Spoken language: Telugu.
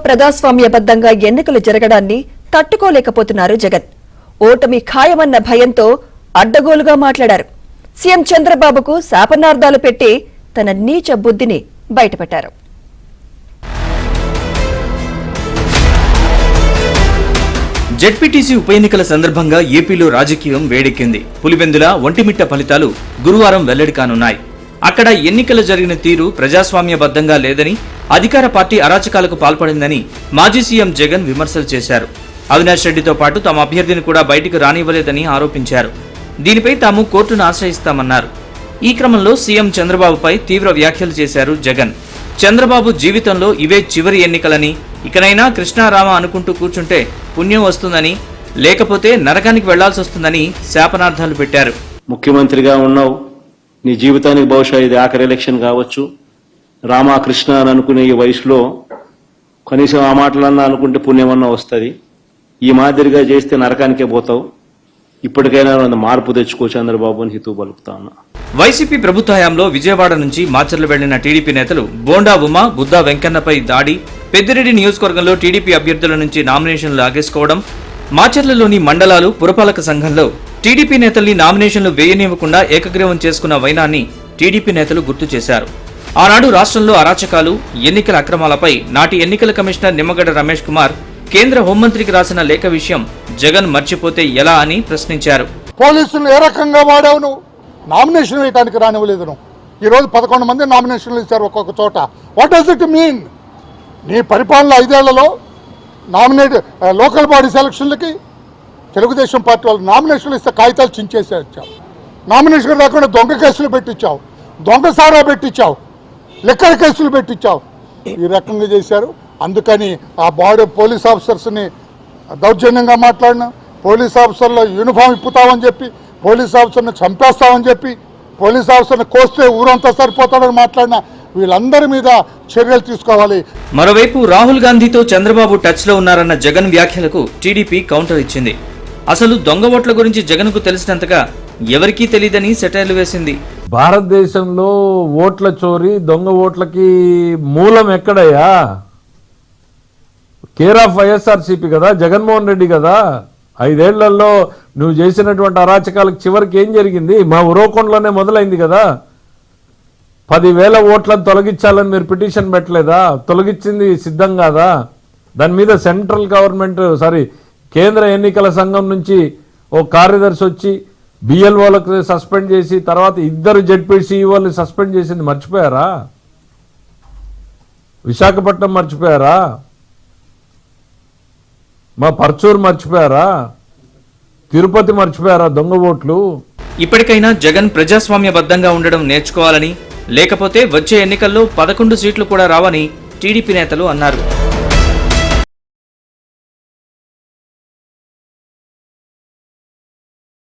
ప్రజాస్వామ్యబద్ధంగా ఎన్నికలు జరగడాన్ని తట్టుకోలేకపోతున్నారు జగన్. ఓటమి ఖాయమన్న భయంతో అడ్డగోలుగా మాట్లాడారు. సీఎం చంద్రబాబుకు శాపనార్థాలు పెట్టి తన నీచ బుద్ధిని బయటపెట్టారు. జెడ్పీటీసీ ఉప ఎన్నికల సందర్భంగా ఏపీలో రాజకీయం వేడెక్కింది. పులివెందుల, ఒంటిమిట్ట ఫలితాలు గురువారం వెల్లడి కానున్నాయి. అక్కడ ఎన్నికలు జరిగిన తీరు ప్రజాస్వామ్యబద్ధంగా లేదని, అధికార పార్టీ అరాచకాలకు పాల్పడిందని మాజీ సీఎం జగన్ విమర్శలు చేశారు. అవినాష్ రెడ్డితో పాటు తమ అభ్యర్థిని కూడా బయటికి రానివ్వలేదని ఆరోపించారు. దీనిపై తాము కోర్టును ఆశ్రయిస్తామన్నారు. ఈ క్రమంలో సీఎం చంద్రబాబుపై తీవ్ర వ్యాఖ్యలు చేశారు జగన్. చంద్రబాబు జీవితంలో ఇవే చివరి ఎన్నికలని, ఇకనైనా కృష్ణారామ అనుకుంటూ కూర్చుంటే పుణ్యం వస్తుందని, లేకపోతే నరకానికి వెళ్లాల్సి వస్తుందని శాపనార్థాలు పెట్టారు. ముఖ్యమంత్రిగా ఉన్నావు, నీ జీవితానికి బహుశా ఇది ఆఖరి ఎలక్షన్ కావచ్చు. రామకృష్ణ అని అనుకునే ఈ వయసులో కనీసం ఆ మాటలన్నా అనుకుంటే పుణ్యమన్నా వస్తుంది. ఈ మాదిరిగా చేస్తే నరకానికే పోతావు. ఇప్పటికైనా మార్పు తెచ్చుకో చంద్రబాబు అని హితవు పలుకుతా ఉన్నా. వైసీపీ ప్రభుత్వ హయాంలో విజయవాడ నుంచి మాచర్లు వెళ్లిన టీడీపీ నేతలు బోండా ఉమ, బుద్దా వెంకన్నపై దాడి, పెద్దిరెడ్డి నియోజకవర్గంలో టీడీపీ అభ్యర్థుల నుంచి నామినేషన్లు లాగేసుకోవడం, మాచర్లలోని మండలాలు పురపాలక సంఘంలో టీడీపీ నేతల్ని నామినేషన్లు వేయనివ్వకుండా ఏకగ్రీవం చేసుకున్న వైనాన్ని టీడీపీ నేతలు గుర్తు చేశారు. ఆనాడు రాష్ట్రంలో అరాచకాలు, ఎన్నికల అక్రమాలపై నాటి ఎన్నికల కమిషనర్ నిమ్మగడ్డ రమేష్ కుమార్ కేంద్ర హోంమంత్రికి రాసిన లేఖ విషయం జగన్ మర్చిపోతే ఎలా అని ప్రశ్నించారు. పోలీసులు ఏ రకంగా వాడావు? నువ్వు నామినేషన్ వేయడానికి రానివ్వలేదు. నువ్వు ఈరోజు 11 మంది నామినేషన్లు ఇచ్చారు ఒక్కొక్క చోట. What does it mean? నీ పరిపాలన 5 ఏళ్లలో లోకల్ బాడీ సెలక్షన్లకి తెలుగుదేశం పార్టీ వాళ్ళు నామినేషన్లు ఇస్తే కాగితాలు చించేసే వచ్చావు. నామినేషన్ రాకుండా దొంగ కేసులు పెట్టించావు, దొంగ సారా పెట్టించావు, లెక్కల కేసులు పెట్టించావు. ఈ రకంగా చేశారు. అందుకని ఆ పోలీస్ ఆఫీసర్స్ని దౌర్జన్యంగా మాట్లాడినా, పోలీస్ ఆఫీసర్లో యూనిఫామ్ ఇప్పుతామని చెప్పి, పోలీస్ ఆఫీసర్ని చంపేస్తామని చెప్పి, పోలీస్ ఆఫీసర్ని కోస్తే ఊరంతా సరిపోతాడని మాట్లాడినా వీళ్ళందరి మీద చర్యలు తీసుకోవాలి. మరోవైపు రాహుల్ గాంధీతో చంద్రబాబు టచ్ లో ఉన్నారన్న జగన్ వ్యాఖ్యలకు టీడీపీ కౌంటర్ ఇచ్చింది. అసలు దొంగ ఓట్ల గురించి జగన్ కు తెలిసినంతగా ఎవరికీ తెలియదని సెటైర్లు వేసింది. భారతదేశంలో ఓట్ల చోరీ, దొంగ ఓట్లకి మూలం ఎక్కడయ్యా? కేర్ ఆఫ్ వైఎస్ఆర్సీపీ కదా, జగన్మోహన్ రెడ్డి కదా. 5 ఏళ్లలో నువ్వు చేసినటువంటి అరాచకాలకు చివరికి ఏం జరిగింది? మా ఉరవకొండలోనే మొదలైంది కదా. 10,000 ఓట్లను తొలగించాలని మీరు పిటిషన్ పెట్టలేదా? తొలగించింది సిద్ధం కాదా? దాని మీద సెంట్రల్ గవర్నమెంట్ కేంద్ర ఎన్నికల సంఘం నుంచి ఓ కార్యదర్శి వచ్చి బిఎల్ఓలకు సస్పెండ్ చేసి తర్వాత 2 జెడ్పీసీఈఓల్ని సస్పెండ్ చేసింది మర్చిపోయారా? విశాఖపట్నం మర్చిపోయారా? మా పర్చూరు మర్చిపోయారా? తిరుపతి మర్చిపోయారా దొంగ ఓట్లు? ఇప్పటికైనా జగన్ ప్రజాస్వామ్యబద్ధంగా ఉండడం నేర్చుకోవాలని, లేకపోతే వచ్చే ఎన్నికల్లో 11 సీట్లు కూడా రావని టీడీపీ నేతలు అన్నారు.